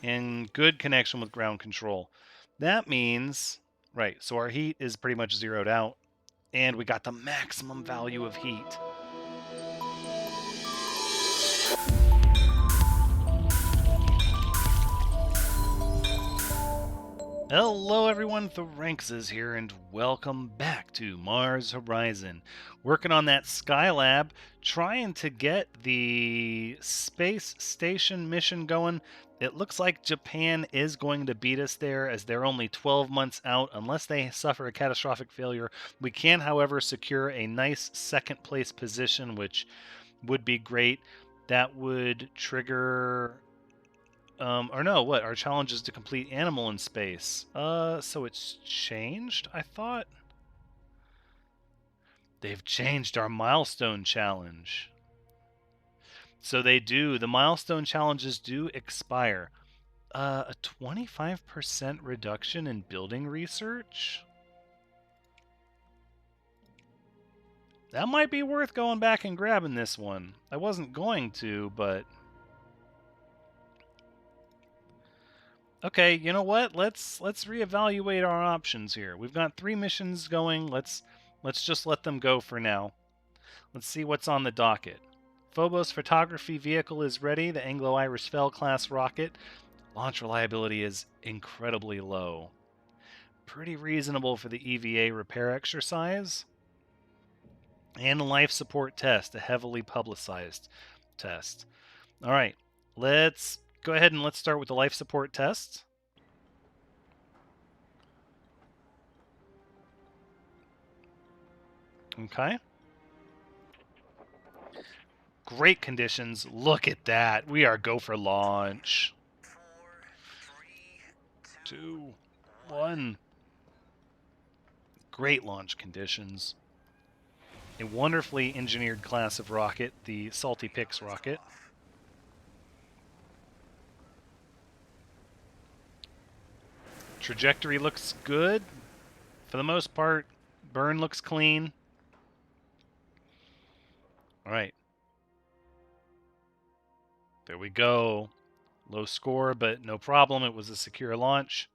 and good connection with ground control. That means, right, so our heat is pretty much zeroed out, and we got the maximum value of heat. Hello everyone, The Ranks is here, and welcome back to Mars Horizon. Working on that Skylab, trying to get the space station mission going. It looks like Japan is going to beat us there, as they're only 12 months out unless they suffer a catastrophic failure. We can, however, secure a nice second place position, which would be great. That would trigger or no, what? Our challenge is to complete animal in space. So it's changed, I thought? They've changed our milestone challenge. So they do. The milestone challenges do expire. A 25% reduction in building research? That might be worth going back and grabbing this one. I wasn't going to, but... Okay, you know what? Let's reevaluate our options here. We've got 3 missions going. Let's just let them go for now. Let's see what's on the docket. Phobos photography vehicle is ready, the Anglo-Irish Fell class rocket. Launch reliability is incredibly low. Pretty reasonable for the EVA repair exercise. And a life support test, a heavily publicized test. All right, let's go ahead and let's start with the life support test. Okay. Great conditions. Look at that. We are go for launch. 4, 3, 2, 1. Great launch conditions. A wonderfully engineered class of rocket, the Salty Pix rocket. Trajectory looks good. For the most part, burn looks clean. All right. There we go. Low score, but no problem. It was a secure launch.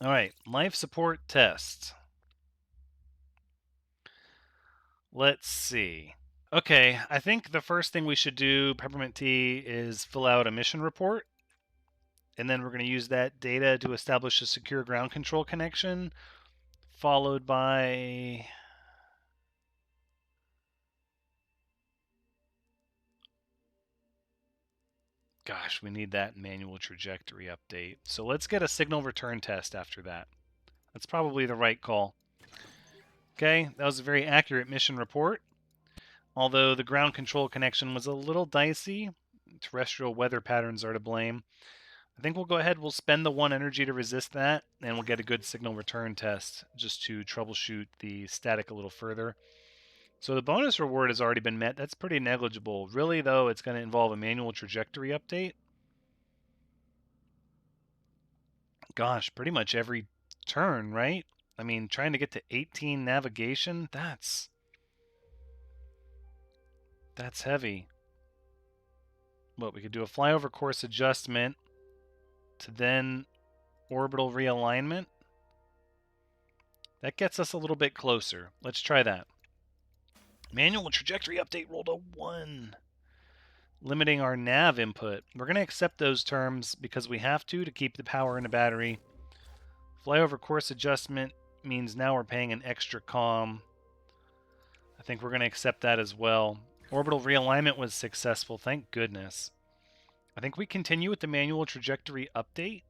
All right, life support test. Let's see. Okay, I think the first thing we should do, Peppermint Tea, is fill out a mission report. And then we're going to use that data to establish a secure ground control connection, followed by... Gosh, we need that manual trajectory update. So let's get a signal return test after that. That's probably the right call. Okay, that was a very accurate mission report. Although the ground control connection was a little dicey, terrestrial weather patterns are to blame. I think we'll go ahead, we'll spend the 1 energy to resist that, and we'll get a good signal return test just to troubleshoot the static a little further. So the bonus reward has already been met. That's pretty negligible. Really, though, it's going to involve a manual trajectory update. Gosh, pretty much every turn, right? I mean, trying to get to 18 navigation, that's heavy. What, we could do a flyover course adjustment to then orbital realignment. That gets us a little bit closer. Let's try that. Manual trajectory update rolled a 1, limiting our nav input. We're going to accept those terms because we have to keep the power in the battery. Flyover course adjustment means now we're paying an extra comm. I think we're going to accept that as well. Orbital realignment was successful, thank goodness. I think we continue with the manual trajectory update.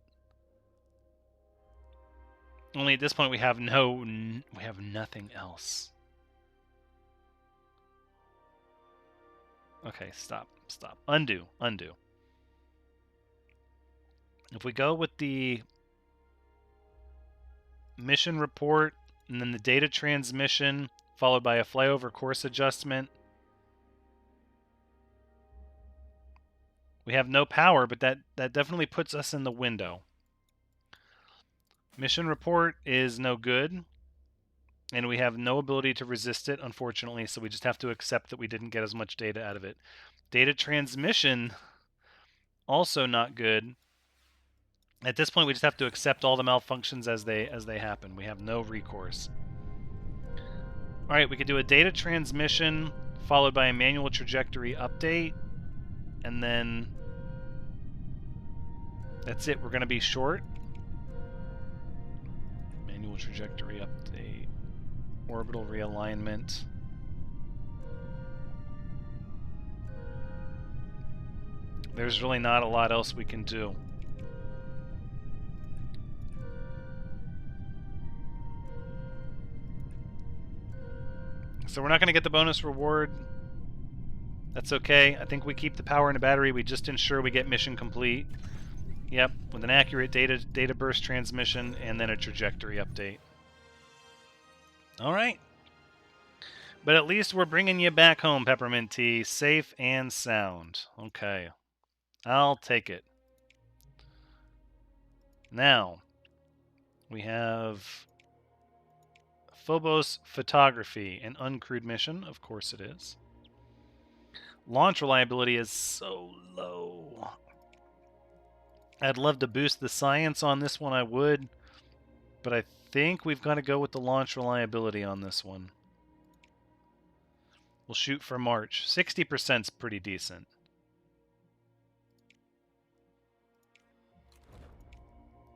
Only at this point we have nothing else. Okay, stop. Undo. If we go with the mission report and then the data transmission followed by a flyover course adjustment, we have no power, but that definitely puts us in the window. Mission report is no good, and we have no ability to resist it, unfortunately, so we just have to accept that we didn't get as much data out of it. Data transmission, also not good. At this point, we just have to accept all the malfunctions as they happen. We have no recourse. All right, we could do a data transmission followed by a manual trajectory update, and then that's it. We're going to be short. Manual trajectory update, orbital realignment. There's really not a lot else we can do. So we're not going to get the bonus reward. That's okay. I think we keep the power in the battery. We just ensure we get mission complete. Yep, with an accurate data burst transmission and then a trajectory update. All right. But at least we're bringing you back home, Peppermint Tea, safe and sound. Okay. I'll take it. Now, we have Phobos Photography, an uncrewed mission. Of course it is. Launch reliability is so low. I'd love to boost the science on this one, I would. But I think we've got to go with the launch reliability on this one. We'll shoot for March. 60% is pretty decent.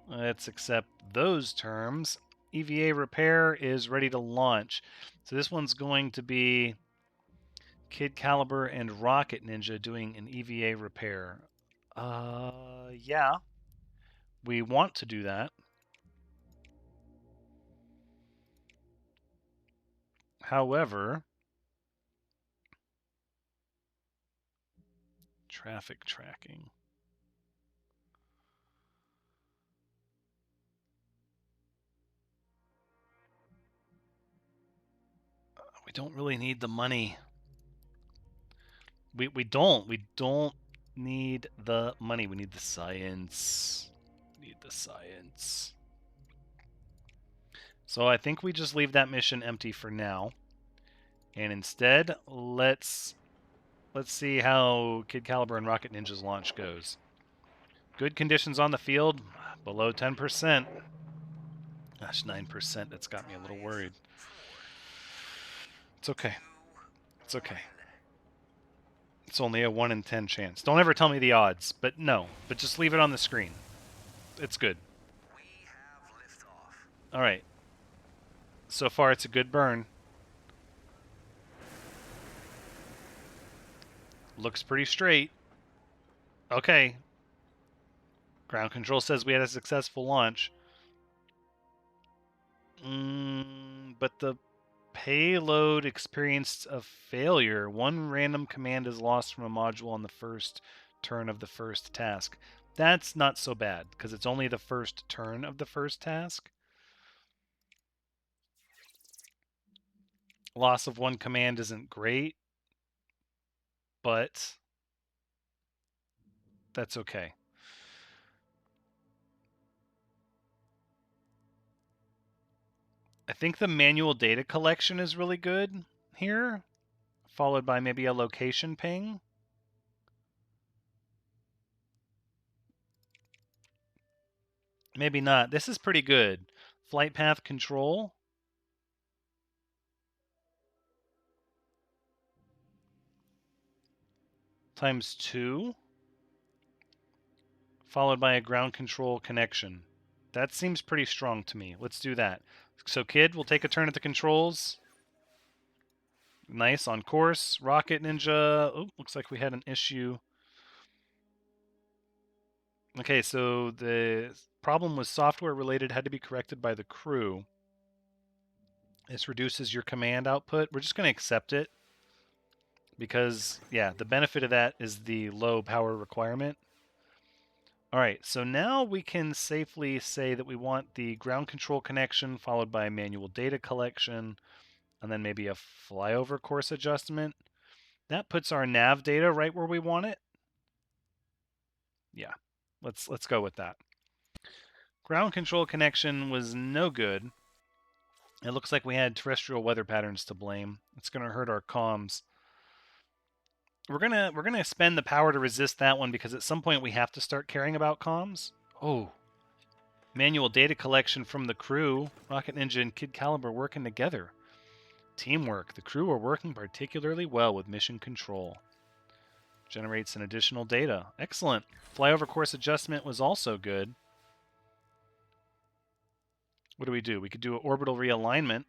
Let's accept those terms. EVA repair is ready to launch. So this one's going to be Kid Caliber and Rocket Ninja doing an EVA repair. Yeah. We want to do that. However, traffic tracking. We don't really need the money. We don't need the money. We need the science. So I think we just leave that mission empty for now. And instead, let's see how Kid Caliber and Rocket Ninja's launch goes. Good conditions on the field, below 10%. Gosh, 9%, that's got me a little worried. It's okay. It's okay. It's only a 1 in 10 chance. Don't ever tell me the odds, but no. But just leave it on the screen. It's good. All right. So far, it's a good burn. Looks pretty straight. Okay. Ground control says we had a successful launch. But the payload experienced a failure. One random command is lost from a module on the first turn of the first task. That's not so bad, because it's only the first turn of the first task. Loss of one command isn't great, but that's okay. I think the manual data collection is really good here, followed by maybe a location ping. Maybe not. This is pretty good. Flight path control. Times 2. Followed by a ground control connection. That seems pretty strong to me. Let's do that. So Kid, we'll take a turn at the controls. Nice, on course. Rocket Ninja. Oh, looks like we had an issue. Okay, so the problem was software related, had to be corrected by the crew. This reduces your command output. We're just going to accept it because, yeah, the benefit of that is the low power requirement. All right, so now we can safely say that we want the ground control connection followed by manual data collection and then maybe a flyover course adjustment. That puts our nav data right where we want it. Yeah, let's go with that. Ground control connection was no good. It looks like we had terrestrial weather patterns to blame. It's going to hurt our comms. We're gonna spend the power to resist that one because at some point we have to start caring about comms. Oh, manual data collection from the crew. Rocket Ninja and Kid Caliber working together. Teamwork. The crew are working particularly well with mission control. Generates an additional data. Excellent. Flyover course adjustment was also good. What do? We could do an orbital realignment.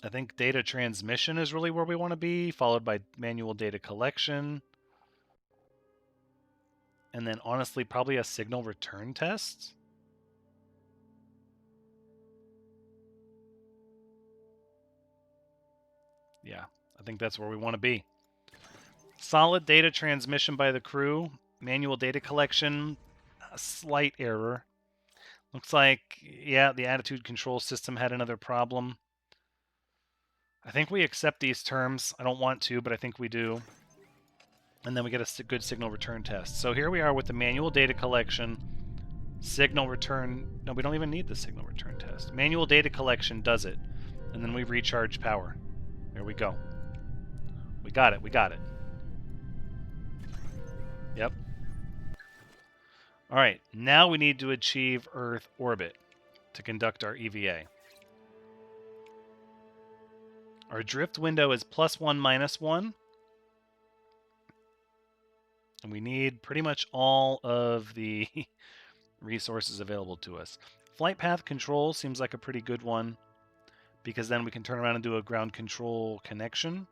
I think data transmission is really where we want to be, followed by manual data collection. And then honestly, probably a signal return test. Yeah, I think that's where we want to be. Solid data transmission by the crew. Manual data collection, a slight error. Looks like, yeah, the attitude control system had another problem. I think we accept these terms. I don't want to, but I think we do. And then we get a good signal return test. So here we are with the manual data collection. Signal return. No, we don't even need the signal return test. Manual data collection does it. And then we recharge power. There we go. We got it. We got it. Yep. All right. Now we need to achieve Earth orbit to conduct our EVA. Our drift window is +1, -1. And we need pretty much all of the resources available to us. Flight path control seems like a pretty good one, because then we can turn around and do a ground control connection.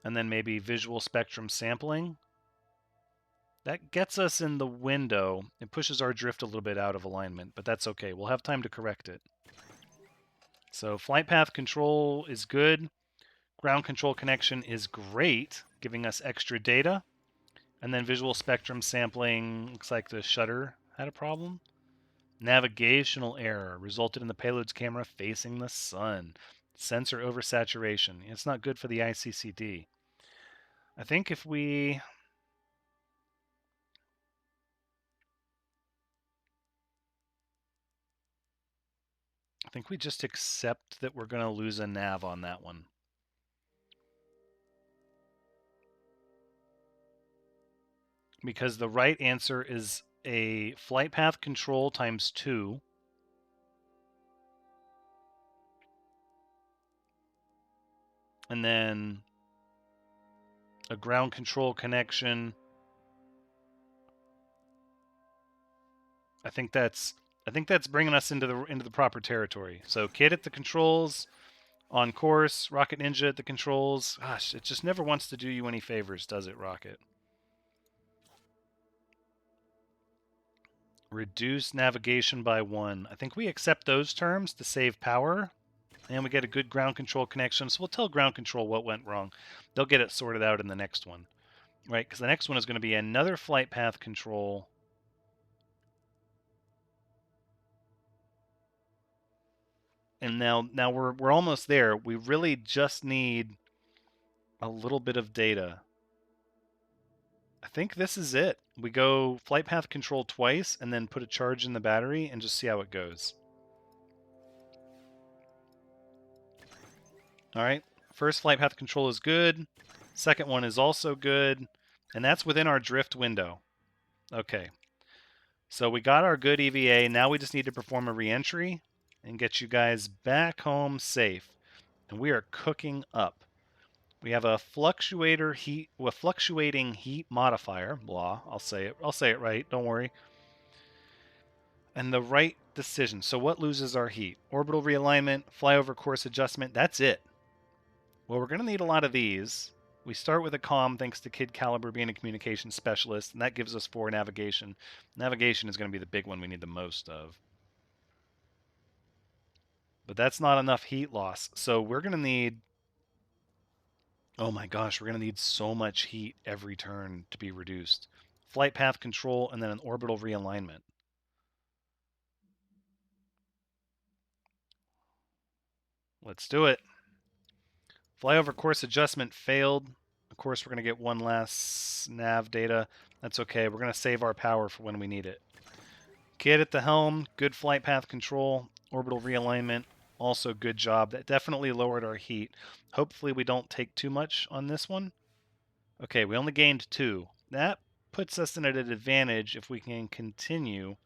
And then maybe visual spectrum sampling. That gets us in the window. It pushes our drift a little bit out of alignment, but that's okay. We'll have time to correct it. So flight path control is good. Ground control connection is great, giving us extra data. And then visual spectrum sampling, looks like the shutter had a problem. Navigational error resulted in the payload's camera facing the sun. Sensor oversaturation. It's not good for the ICCD. I think if we... I think we just accept that we're going to lose a nav on that one. Because the right answer is a flight path control times 2. And then a ground control connection. I think that's bringing us into the proper territory. So Kid at the controls, on course, Rocket Ninja at the controls. Gosh, it just never wants to do you any favors, does it, Rocket? Reduce navigation by 1. I think we accept those terms to save power. And we get a good ground control connection. So we'll tell ground control what went wrong. They'll get it sorted out in the next one. Right? Because the next one is going to be another flight path control. And now we're almost there. We really just need a little bit of data. I think this is it. We go flight path control twice and then put a charge in the battery and just see how it goes. All right. First flight path control is good. Second one is also good. And that's within our drift window. Okay. So we got our good EVA. Now we just need to perform a reentry and get you guys back home safe. And we are cooking up. We have a fluctuating heat modifier. Blah. I'll say it right. Don't worry. And the right decision. So what loses our heat? Orbital realignment, flyover course adjustment. That's it. Well, we're going to need a lot of these. We start with a comm thanks to Kid Caliber being a communications specialist, and that gives us 4 navigation. Navigation is going to be the big one we need the most of. But that's not enough heat loss. So we're going to need... Oh my gosh, we're going to need so much heat every turn to be reduced. Flight path control and then an orbital realignment. Let's do it. Flyover course adjustment failed. Of course, we're going to get one last nav data. That's okay. We're going to save our power for when we need it. Kid at the helm. Good flight path control. Orbital realignment. Also, good job. That definitely lowered our heat. Hopefully we don't take too much on this one. Okay, we only gained 2. That puts us in at an advantage if we can continue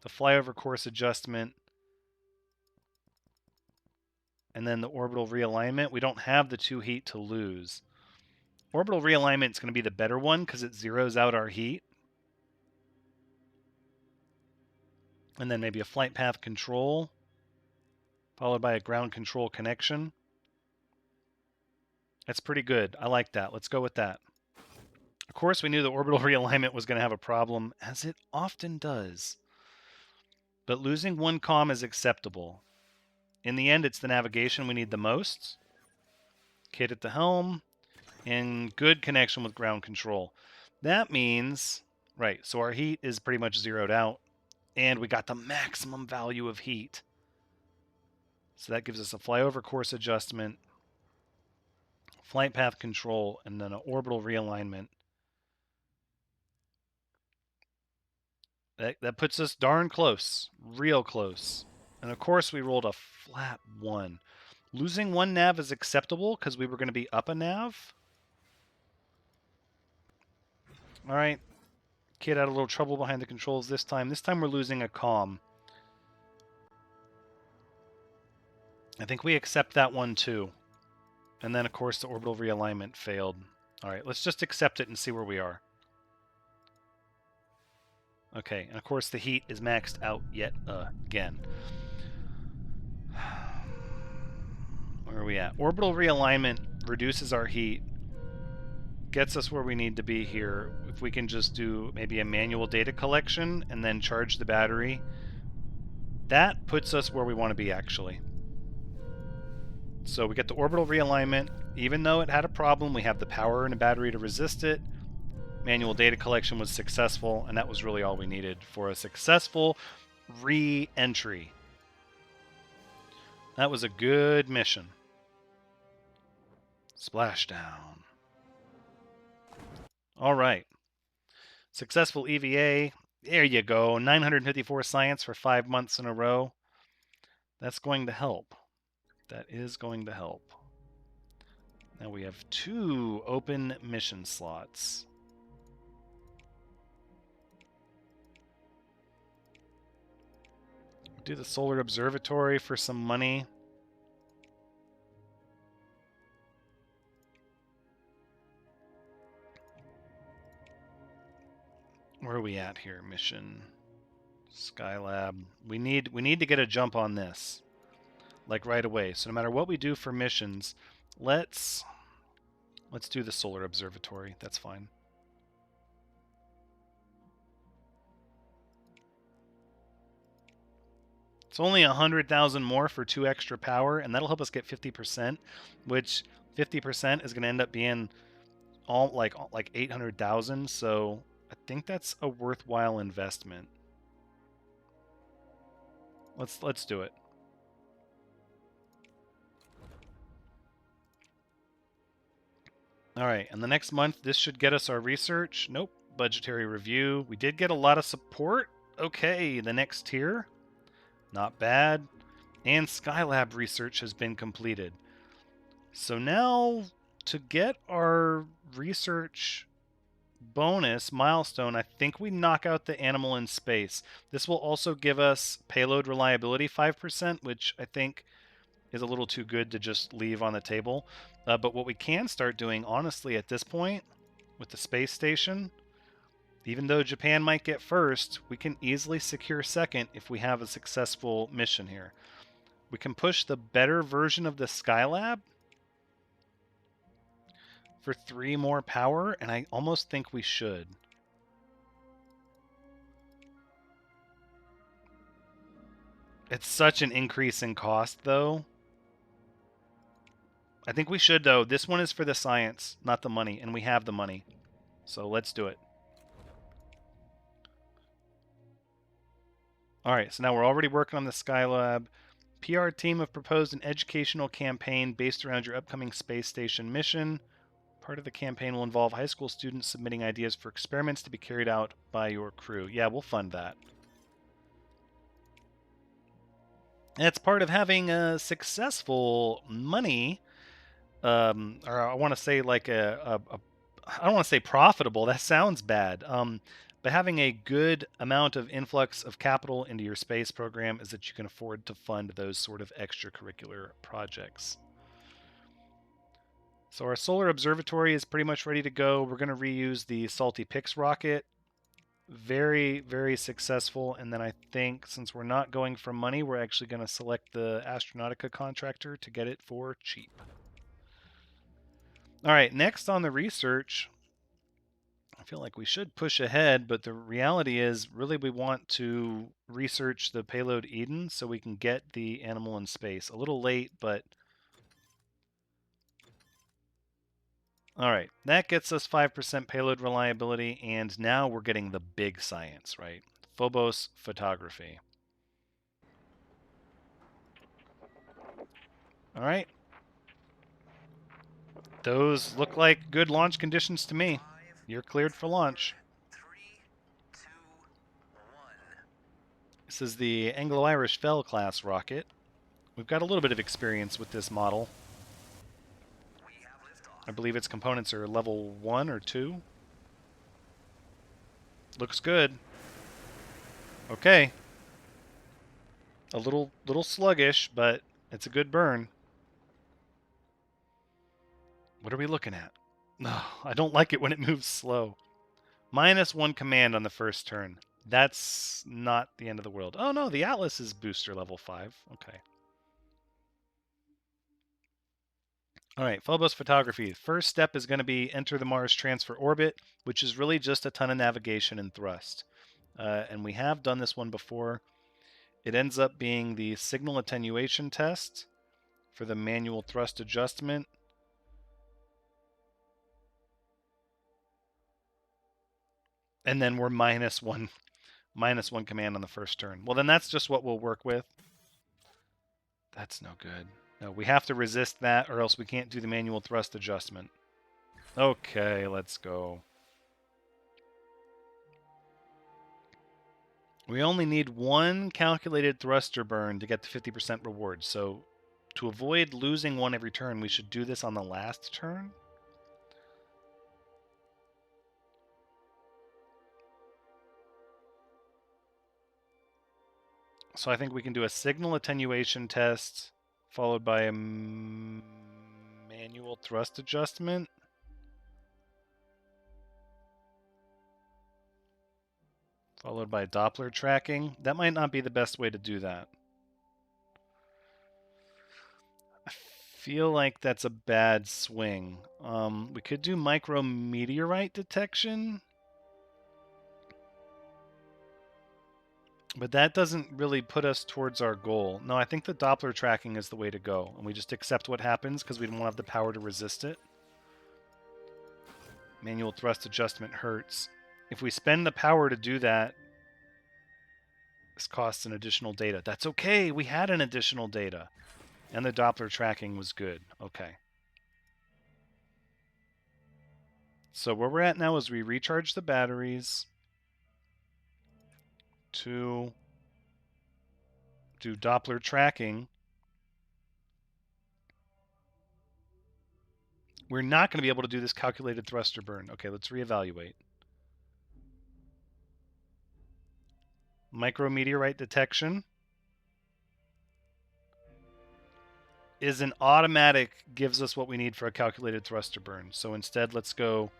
the flyover course adjustment and then the orbital realignment. We don't have the 2 heat to lose. Orbital realignment is going to be the better one because it zeroes out our heat. And then maybe a flight path control, followed by a ground control connection. That's pretty good. I like that. Let's go with that. Of course, we knew the orbital realignment was going to have a problem, as it often does. But losing 1 comm is acceptable. In the end, it's the navigation we need the most. Kit at the helm, and good connection with ground control. That means, right, so our heat is pretty much zeroed out, and we got the maximum value of heat. So that gives us a flyover course adjustment, flight path control, and then an orbital realignment. That puts us darn close, real close. And of course, we rolled a flat 1. Losing 1 nav is acceptable because we were going to be up a nav. All right. Kid had a little trouble behind the controls this time. This time we're losing a comm. I think we accept that one too. And then, of course, the orbital realignment failed. All right, let's just accept it and see where we are. Okay, and of course the heat is maxed out yet again. Where are we at? Orbital realignment reduces our heat, gets us where we need to be here. If we can just do maybe a manual data collection and then charge the battery, that puts us where we want to be actually. So we get the orbital realignment. Even though it had a problem, we have the power and a battery to resist it. Manual data collection was successful, and that was really all we needed for a successful re-entry. That was a good mission. Splashdown. All right. Successful EVA. There you go. 954 science for 5 months in a row. That's going to help. That is going to help. Now we have 2 open mission slots. Do the solar observatory for some money. Where are we at here? Mission Skylab. We need to get a jump on this, like right away. So no matter what we do for missions, let's do the solar observatory. That's fine. It's only 100,000 more for 2 extra power, and that'll help us get 50%, which 50% is going to end up being all like 800,000. So I think that's a worthwhile investment. Let's do it. All right, and the next month this should get us our research. Nope, budgetary review. We did get a lot of support. Okay, the next tier. Not bad. And Skylab research has been completed. So now, to get our research bonus milestone, I think we knock out the animal in space. This will also give us payload reliability 5%, which I think is a little too good to just leave on the table. But what we can start doing, honestly, at this point, with the space station, even though Japan might get first, we can easily secure second if we have a successful mission here. We can push the better version of the Skylab for 3 more power, and I almost think we should. It's such an increase in cost, though. I think we should, though. This one is for the science, not the money, and we have the money. So let's do it. All right, so now we're already working on the Skylab. PR team have proposed an educational campaign based around your upcoming space station mission. Part of the campaign will involve high school students submitting ideas for experiments to be carried out by your crew. Yeah, we'll fund that. That's part of having a successful money, or I want to say like I don't want to say profitable. That sounds bad. But having a good amount of influx of capital into your space program is that you can afford to fund those sort of extracurricular projects. So our solar observatory is pretty much ready to go. We're going to reuse the Salty Pix rocket. Very, very successful. And then I think since we're not going for money, we're actually going to select the Astronautica contractor to get it for cheap. All right, next on the research, I feel like we should push ahead, but the reality is really we want to research the payload Eden so we can get the animal in space. A little late, but all right, that gets us 5% payload reliability, and now we're getting the big science, right? Phobos photography. All right. Those look like good launch conditions to me. You're cleared for launch. 3, 2, 1. This is the Anglo-Irish Fell class rocket. We've got a little bit of experience with this model. I believe its components are level 1 or 2. Looks good. Okay. A little sluggish, but it's a good burn. What are we looking at? No, I don't like it when it moves slow. -1 command on the first turn. That's not the end of the world. Oh no, the Atlas is booster level 5. Okay. All right, Phobos photography. First step is going to be enter the Mars transfer orbit, which is really just a ton of navigation and thrust. And we have done this one before. It ends up being the signal attenuation test for the manual thrust adjustment. And then we're -1 command on the first turn. Well, then that's just what we'll work with. That's no good. No, we have to resist that or else we can't do the manual thrust adjustment. Okay, let's go. We only need one calculated thruster burn to get the 50% reward. So to avoid losing one every turn, we should do this on the last turn. So I think we can do a signal attenuation test followed by a manual thrust adjustment. Followed by Doppler tracking. That might not be the best way to do that. I feel like that's a bad swing. We could do micrometeorite detection. But that doesn't really put us towards our goal. No, I think the Doppler tracking is the way to go. And we just accept what happens because we don't have the power to resist it. Manual thrust adjustment hurts. If we spend the power to do that, this costs an additional data. That's okay. We had an additional data. And the Doppler tracking was good. Okay. So where we're at now is we recharge the batteries to do Doppler tracking. We're not going to be able to do this calculated thruster burn. Okay, let's reevaluate. Micrometeorite detection is an automatic, gives us what we need for a calculated thruster burn. So instead, let's go.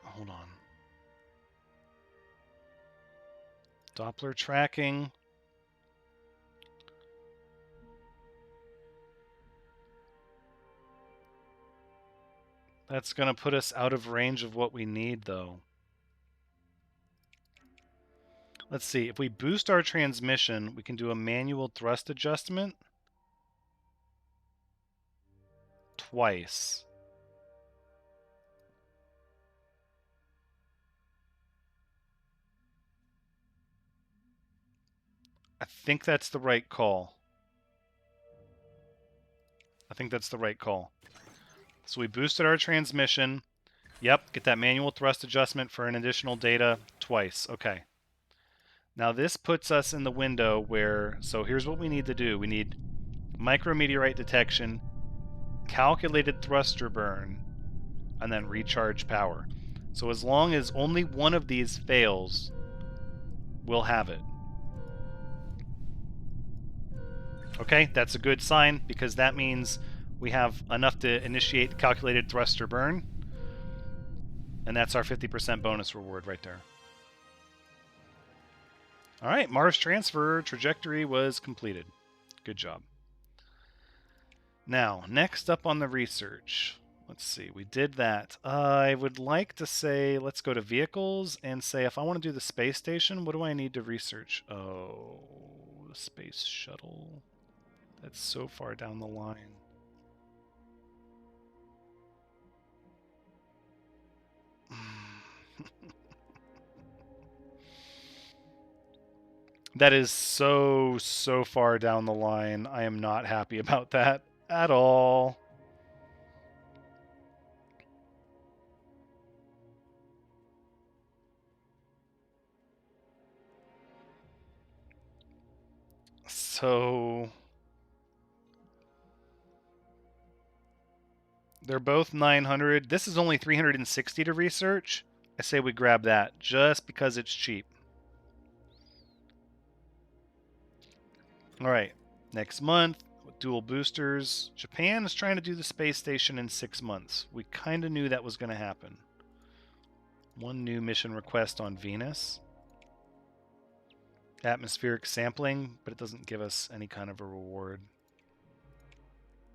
Hold on. Doppler tracking. That's going to put us out of range of what we need, though. Let's see. If we boost our transmission, we can do a manual thrust adjustment twice. I think that's the right call. I think that's the right call. So we boosted our transmission. Yep, get that manual thrust adjustment for an additional data twice. Okay. Now this puts us in the window where, so here's what we need to do. We need micrometeorite detection, calculated thruster burn, and then recharge power. So as long as only one of these fails, we'll have it. Okay, that's a good sign because that means we have enough to initiate the calculated thruster burn. And that's our 50% bonus reward right there. All right, Mars transfer trajectory was completed. Good job. Now, next up on the research. Let's see, we did that. I would like to say, let's go to vehicles and say if I want to do the space station, what do I need to research? Oh, the space shuttle. That's so far down the line. That is so far down the line. I am not happy about that at all. So they're both 900. This is only 360 to research. I say we grab that just because it's cheap. All right, next month, dual boosters. Japan is trying to do the space station in 6 months. We kind of knew that was going to happen. One new mission request on Venus. Atmospheric sampling, but it doesn't give us any kind of a reward.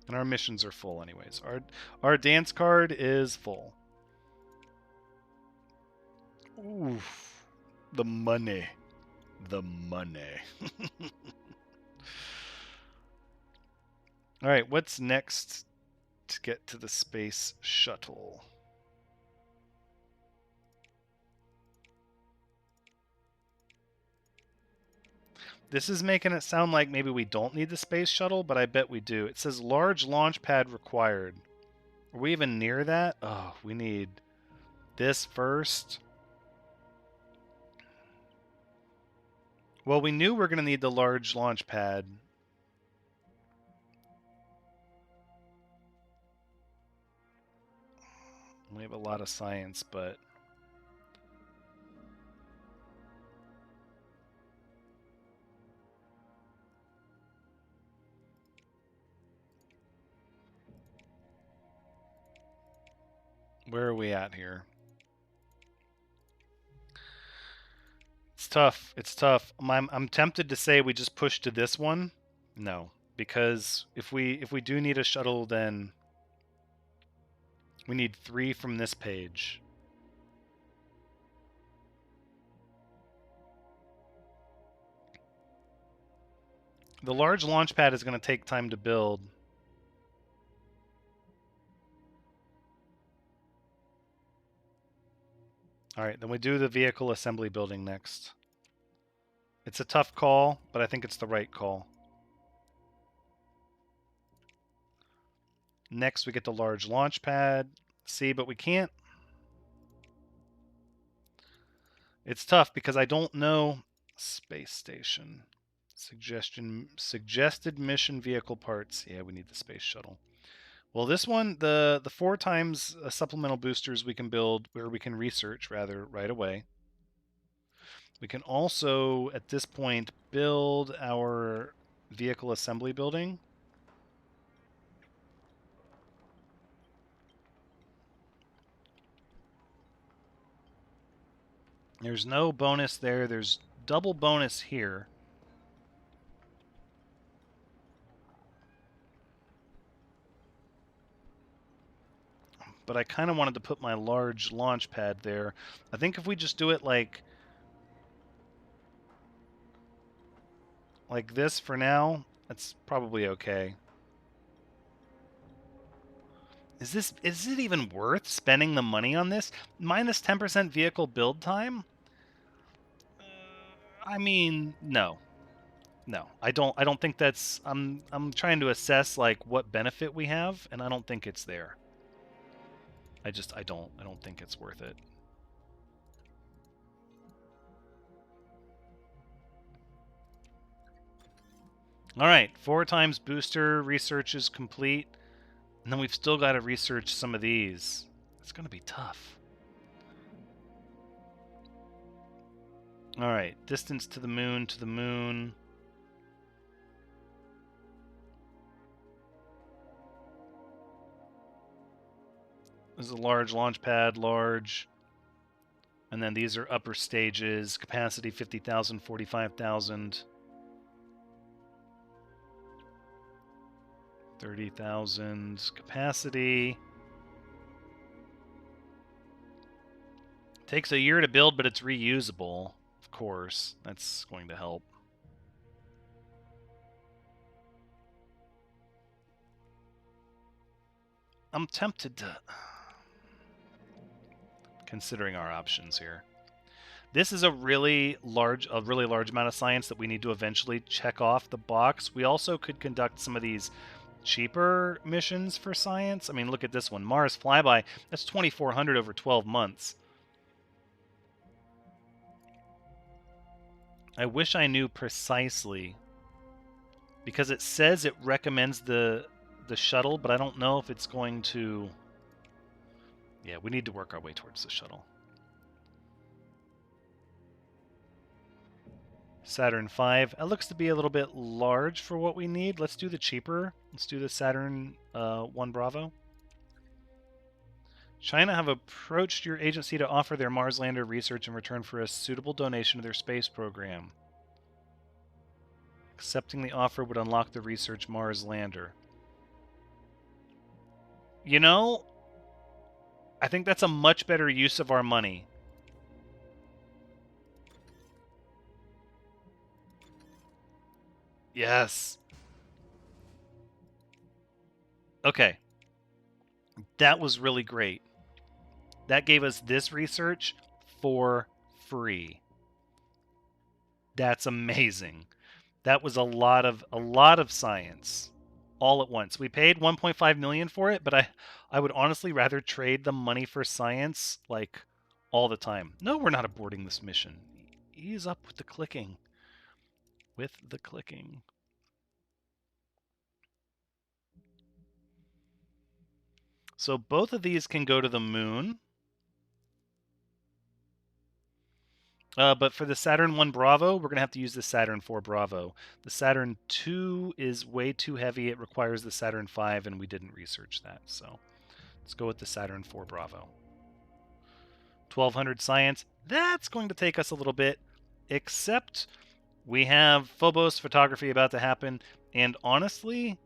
And our missions are full anyways. Our dance card is full. Oof. The money. The money. All right, what's next to get to the space shuttle? This is making it sound like maybe we don't need the space shuttle, but I bet we do. It says large launch pad required. Are we even near that? Oh, we need this first. Well, we knew we were going to need the large launch pad. We have a lot of science, but... where are we at here? It's tough. It's tough. I'm tempted to say we just push to this one. No, because if we do need a shuttle, then we need 3 from this page. The large launch pad is going to take time to build. All right, then we do the vehicle assembly building next. It's a tough call, but I think it's the right call. Next, we get the large launch pad. See, but we can't. It's tough because I don't know. Space station. Suggested mission vehicle parts. Yeah, we need the space shuttle. Well, this one, the 4 times supplemental boosters we can build, where we can research rather right away. We can also, at this point, build our vehicle assembly building. There's no bonus there. There's double bonus here. But I kind of wanted to put my large launch pad there. I think if we just do it like this for now, that's probably okay. Is it even worth spending the money on this? Minus 10% vehicle build time? I mean, no. No. I don't think that's I'm trying to assess like what benefit we have, and I don't think it's there. I don't think it's worth it. All right, 4 times booster research is complete. And then we've still got to research some of these. It's going to be tough. All right, distance to the moon, to the moon. This is a large launch pad, large. And then these are upper stages. Capacity 50,000, 45,000. 30,000 capacity. Takes a year to build, but it's reusable. Of course, that's going to help. I'm tempted to... Considering our options here. This is a really large amount of science that we need to eventually check off the box. We also could conduct some of these cheaper missions for science. I mean, look at this one. Mars Flyby. That's 2,400 over 12 months. I wish I knew precisely, because it says it recommends the shuttle, but I don't know if it's going to... Yeah, we need to work our way towards the shuttle. Saturn V. It looks to be a little bit large for what we need. Let's do the cheaper. Let's do the Saturn 1 Bravo. China have approached your agency to offer their Mars lander research in return for a suitable donation to their space program. Accepting the offer would unlock the research Mars lander. You know, I think that's a much better use of our money. Yes. Okay. That was really great. That gave us this research for free. That's amazing. That was a lot of science all at once. We paid 1.5 million for it, but I would honestly rather trade the money for science like all the time. No, we're not aborting this mission. Ease up with the clicking. With the clicking. So both of these can go to the moon. But for the Saturn 1 Bravo, we're going to have to use the Saturn 4 Bravo. The Saturn 2 is way too heavy. It requires the Saturn 5, and we didn't research that. So let's go with the Saturn 4 Bravo. 1200 science. That's going to take us a little bit, except we have Phobos photography about to happen. And honestly,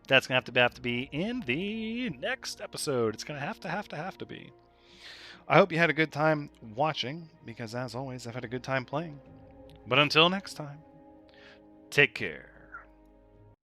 that's going to have to be in the next episode. It's going to have to be. I hope you had a good time watching, because as always, I've had a good time playing. But until next time, take care.